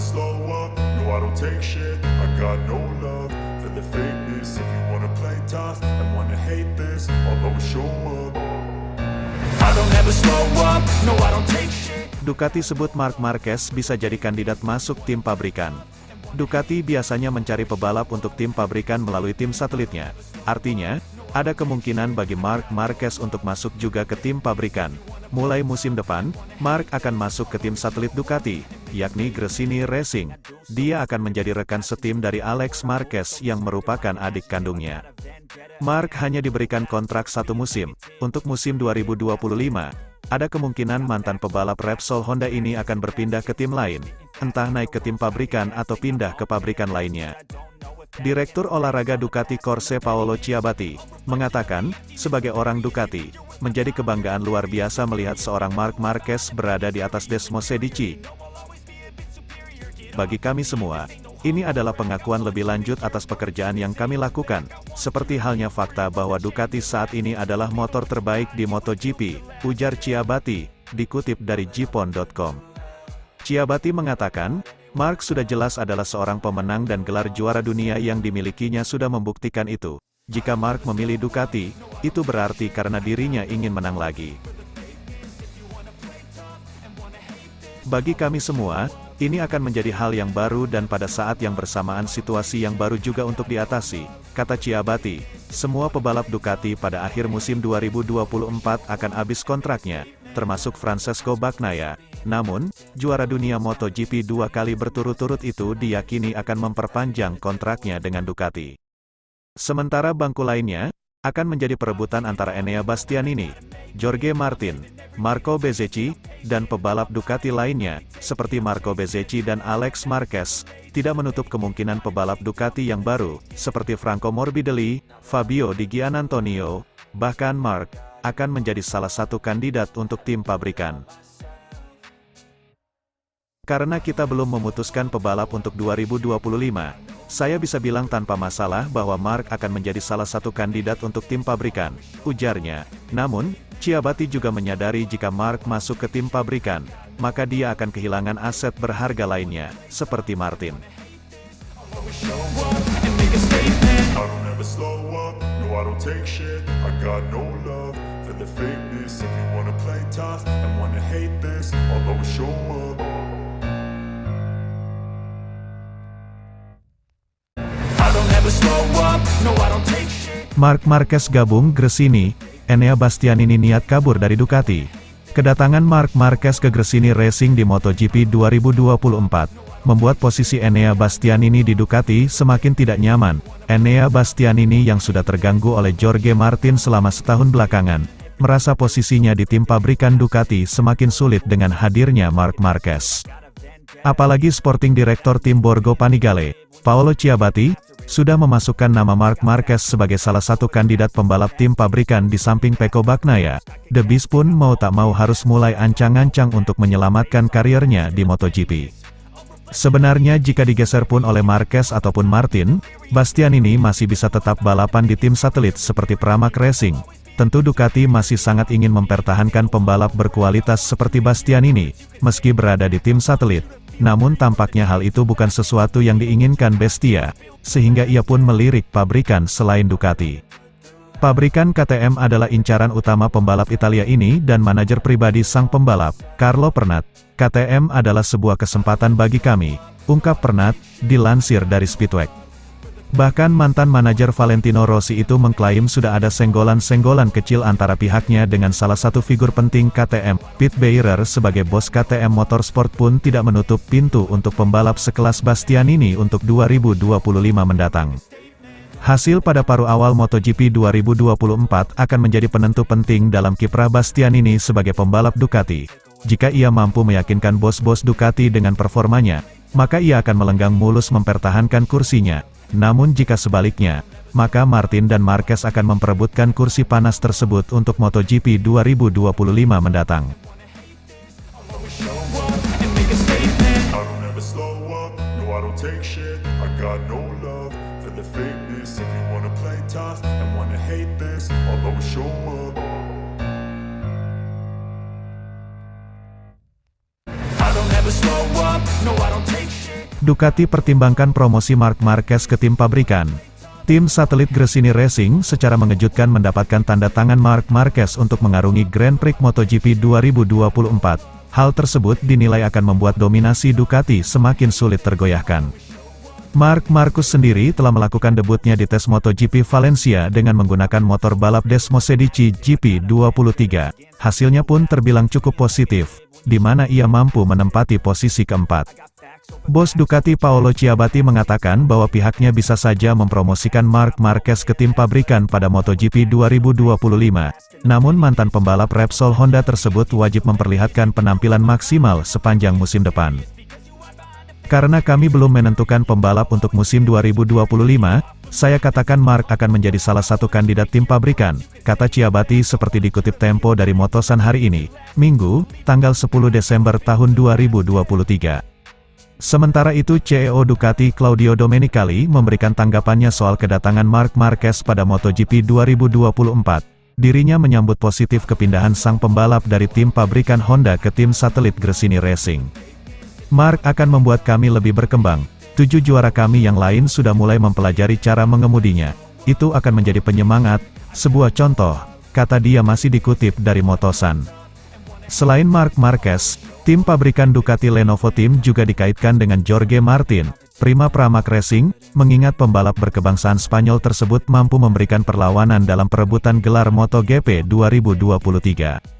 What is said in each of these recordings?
slow up, no I don't take shit. I got no love for the fakeness. If you wanna play tough and wanna hate this, I'll always show up. I don't ever slow up, no I don't take shit. Ducati sebut Marc Marquez bisa jadi kandidat masuk tim pabrikan. Ducati biasanya mencari pebalap untuk tim pabrikan melalui tim satelitnya. Artinya, ada kemungkinan bagi Marc Marquez untuk masuk juga ke tim pabrikan. Mulai musim depan, Marc akan masuk ke tim satelit Ducati, yakni Gresini Racing. Dia akan menjadi rekan setim dari Alex Marquez yang merupakan adik kandungnya. Marc hanya diberikan kontrak 1 musim. Untuk musim 2025, ada kemungkinan mantan pebalap Repsol Honda ini akan berpindah ke tim lain, entah naik ke tim pabrikan atau pindah ke pabrikan lainnya. Direktur olahraga Ducati Corse Paolo Ciabatti mengatakan, sebagai orang Ducati, menjadi kebanggaan luar biasa melihat seorang Marc Marquez berada di atas Desmosedici. Bagi kami semua, ini adalah pengakuan lebih lanjut atas pekerjaan yang kami lakukan, seperti halnya fakta bahwa Ducati saat ini adalah motor terbaik di MotoGP, ujar Ciabatti, dikutip dari Gpon.com. Ciabatti mengatakan, Marc sudah jelas adalah seorang pemenang dan gelar juara dunia yang dimilikinya sudah membuktikan itu. Jika Marc memilih Ducati, itu berarti karena dirinya ingin menang lagi. Bagi kami semua, ini akan menjadi hal yang baru dan pada saat yang bersamaan situasi yang baru juga untuk diatasi, kata Ciabatti. Semua pebalap Ducati pada akhir musim 2024 akan habis kontraknya, termasuk Francesco Bagnaia. Namun, juara dunia MotoGP 2 kali berturut-turut itu diyakini akan memperpanjang kontraknya dengan Ducati. Sementara bangku lainnya, akan menjadi perebutan antara Enea Bastianini, Jorge Martin, Marco Bezzecchi, dan pebalap Ducati lainnya, seperti Marco Bezzecchi dan Alex Marquez. Tidak menutup kemungkinan pebalap Ducati yang baru, seperti Franco Morbidelli, Fabio Di Giannantonio, bahkan Marc, akan menjadi salah satu kandidat untuk tim pabrikan. Karena kita belum memutuskan pebalap untuk 2025, saya bisa bilang tanpa masalah bahwa Marc akan menjadi salah satu kandidat untuk tim pabrikan, ujarnya. Namun, Ciabatti juga menyadari jika Marc masuk ke tim pabrikan, maka dia akan kehilangan aset berharga lainnya, seperti Martin. Marc Marquez gabung Gresini, Enea Bastianini niat kabur dari Ducati. Kedatangan Marc Marquez ke Gresini Racing di MotoGP 2024, membuat posisi Enea Bastianini di Ducati semakin tidak nyaman. Enea Bastianini yang sudah terganggu oleh Jorge Martin selama setahun belakangan, merasa posisinya di tim pabrikan Ducati semakin sulit dengan hadirnya Marc Marquez. Apalagi Sporting Director tim Borgo Panigale, Paolo Ciabatti, sudah memasukkan nama Marc Marquez sebagai salah satu kandidat pembalap tim pabrikan di samping Pecco Bagnaia. The Beast pun mau tak mau harus mulai ancang-ancang untuk menyelamatkan karirnya di MotoGP. Sebenarnya jika digeser pun oleh Marquez ataupun Martin, Bastianini masih bisa tetap balapan di tim satelit seperti Pramac Racing. Tentu Ducati masih sangat ingin mempertahankan pembalap berkualitas seperti Bastianini, meski berada di tim satelit. Namun tampaknya hal itu bukan sesuatu yang diinginkan Bestia, sehingga ia pun melirik pabrikan selain Ducati. Pabrikan KTM adalah incaran utama pembalap Italia ini dan manajer pribadi sang pembalap, Carlo Pernat. KTM adalah sebuah kesempatan bagi kami, ungkap Pernat, dilansir dari Speedweek. Bahkan mantan manajer Valentino Rossi itu mengklaim sudah ada senggolan-senggolan kecil antara pihaknya dengan salah satu figur penting KTM. Pete Beirer sebagai bos KTM Motorsport pun tidak menutup pintu untuk pembalap sekelas Bastianini untuk 2025 mendatang. Hasil pada paruh awal MotoGP 2024 akan menjadi penentu penting dalam kiprah Bastianini sebagai pembalap Ducati. Jika ia mampu meyakinkan bos-bos Ducati dengan performanya, maka ia akan melenggang mulus mempertahankan kursinya. Namun jika sebaliknya, maka Martin dan Marquez akan memperebutkan kursi panas tersebut untuk MotoGP 2025 mendatang. I don't ever slow up, no I don't take shit. Ducati pertimbangkan promosi Marc Marquez ke tim pabrikan. Tim satelit Gresini Racing secara mengejutkan mendapatkan tanda tangan Marc Marquez untuk mengarungi Grand Prix MotoGP 2024. Hal tersebut dinilai akan membuat dominasi Ducati semakin sulit tergoyahkan. Marc Marquez sendiri telah melakukan debutnya di tes MotoGP Valencia dengan menggunakan motor balap Desmosedici GP23. Hasilnya pun terbilang cukup positif, di mana ia mampu menempati posisi keempat. Bos Ducati Paolo Ciabatti mengatakan bahwa pihaknya bisa saja mempromosikan Marc Marquez ke tim pabrikan pada MotoGP 2025. Namun mantan pembalap Repsol Honda tersebut wajib memperlihatkan penampilan maksimal sepanjang musim depan. Karena kami belum menentukan pembalap untuk musim 2025, saya katakan Marc akan menjadi salah satu kandidat tim pabrikan, kata Ciabatti seperti dikutip Tempo dari Motosan hari ini, Minggu, tanggal 10 Desember tahun 2023. Sementara itu CEO Ducati Claudio Domenicali memberikan tanggapannya soal kedatangan Marc Marquez pada MotoGP 2024. Dirinya menyambut positif kepindahan sang pembalap dari tim pabrikan Honda ke tim satelit Gresini Racing. Marc akan membuat kami lebih berkembang. 7 juara kami yang lain sudah mulai mempelajari cara mengemudinya. Itu akan menjadi penyemangat, sebuah contoh, kata dia masih dikutip dari Motosan. Selain Marc Marquez, tim pabrikan Ducati Lenovo Team juga dikaitkan dengan Jorge Martin, prima Pramac Racing, mengingat pembalap berkebangsaan Spanyol tersebut mampu memberikan perlawanan dalam perebutan gelar MotoGP 2023.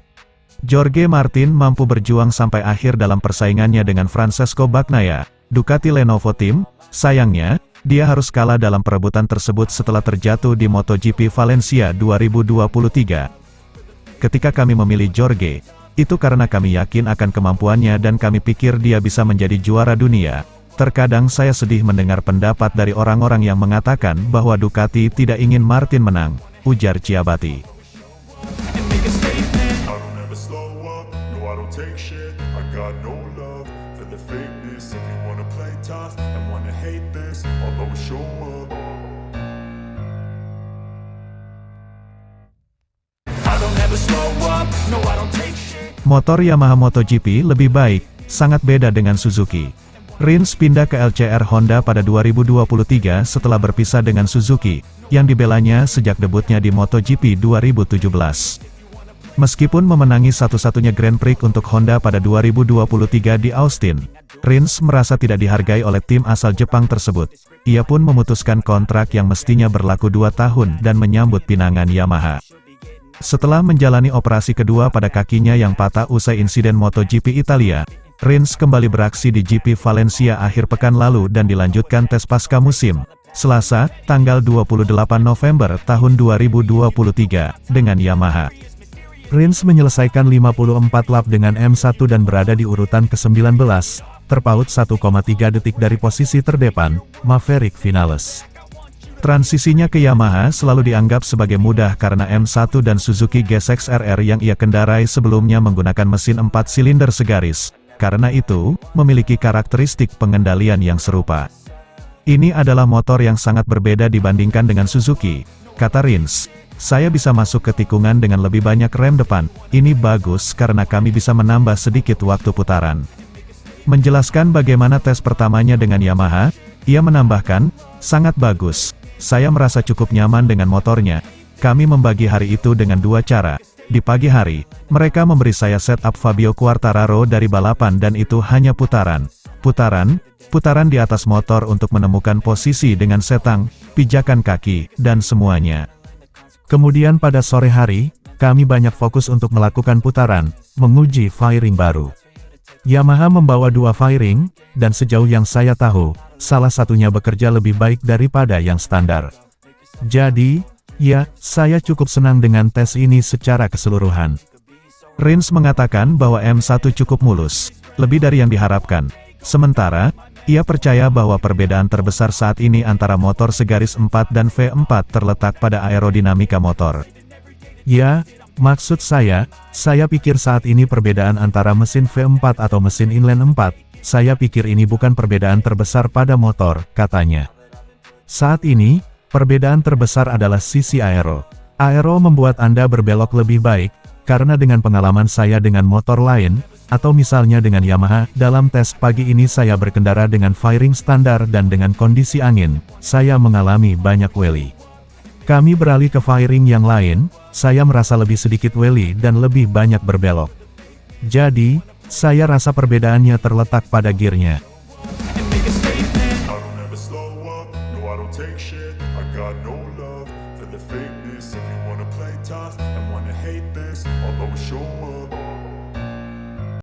Jorge Martin mampu berjuang sampai akhir dalam persaingannya dengan Francesco Bagnaia, Ducati Lenovo Team. Sayangnya, dia harus kalah dalam perebutan tersebut setelah terjatuh di MotoGP Valencia 2023. Ketika kami memilih Jorge, itu karena kami yakin akan kemampuannya dan kami pikir dia bisa menjadi juara dunia. Terkadang saya sedih mendengar pendapat dari orang-orang yang mengatakan bahwa Ducati tidak ingin Martin menang, ujar Ciabatti. Take shit, I got no love for the fakeness. If you wanna play tough and wanna hate this, I'll always show up. I don't ever slow up, no I don't take shit. Motor Yamaha MotoGP lebih baik, sangat beda dengan Suzuki. Rins pindah ke LCR Honda pada 2023 setelah berpisah dengan Suzuki, yang dibelanya sejak debutnya di MotoGP 2017. Meskipun memenangi satu-satunya Grand Prix untuk Honda pada 2023 di Austin, Rins merasa tidak dihargai oleh tim asal Jepang tersebut. Ia pun memutuskan kontrak yang mestinya berlaku 2 tahun dan menyambut pinangan Yamaha. Setelah menjalani operasi kedua pada kakinya yang patah usai insiden MotoGP Italia, Rins kembali beraksi di GP Valencia akhir pekan lalu dan dilanjutkan tes pasca musim, Selasa, tanggal 28 November tahun 2023, dengan Yamaha. Rins menyelesaikan 54 lap dengan M1 dan berada di urutan ke-19, terpaut 1,3 detik dari posisi terdepan, Maverick Vinales. Transisinya ke Yamaha selalu dianggap sebagai mudah karena M1 dan Suzuki GSX RR yang ia kendarai sebelumnya menggunakan mesin 4 silinder segaris, karena itu, memiliki karakteristik pengendalian yang serupa. Ini adalah motor yang sangat berbeda dibandingkan dengan Suzuki, kata Rins. Saya bisa masuk ke tikungan dengan lebih banyak rem depan, ini bagus karena kami bisa menambah sedikit waktu putaran. Menjelaskan bagaimana tes pertamanya dengan Yamaha, ia menambahkan, sangat bagus, saya merasa cukup nyaman dengan motornya. Kami membagi hari itu dengan 2 cara. Di pagi hari, mereka memberi saya setup Fabio Quartararo dari balapan dan itu hanya putaran. Putaran di atas motor untuk menemukan posisi dengan setang, pijakan kaki, dan semuanya. Kemudian pada sore hari, kami banyak fokus untuk melakukan putaran, menguji fairing baru. Yamaha membawa 2 fairing, dan sejauh yang saya tahu, salah satunya bekerja lebih baik daripada yang standar. Jadi, ya, saya cukup senang dengan tes ini secara keseluruhan. Rins mengatakan bahwa M1 cukup mulus, lebih dari yang diharapkan. Sementara, ia percaya bahwa perbedaan terbesar saat ini antara motor segaris 4 dan V4 terletak pada aerodinamika motor. Ya, maksud saya pikir saat ini perbedaan antara mesin V4 atau mesin inline 4, saya pikir ini bukan perbedaan terbesar pada motor, katanya. Saat ini, perbedaan terbesar adalah sisi aero. Aero membuat Anda berbelok lebih baik, karena dengan pengalaman saya dengan motor lain, Atau misalnya dengan Yamaha, dalam tes pagi ini saya berkendara dengan fairing standar dan dengan kondisi angin, saya mengalami banyak wheelie. Kami beralih ke fairing yang lain, saya merasa lebih sedikit wheelie dan lebih banyak berbelok. Jadi, saya rasa perbedaannya terletak pada gearnya. I don't ever slow up, no I don't take shit. I got no love for the fakeness. If you wanna play tough and wanna hate this, I'll always show up.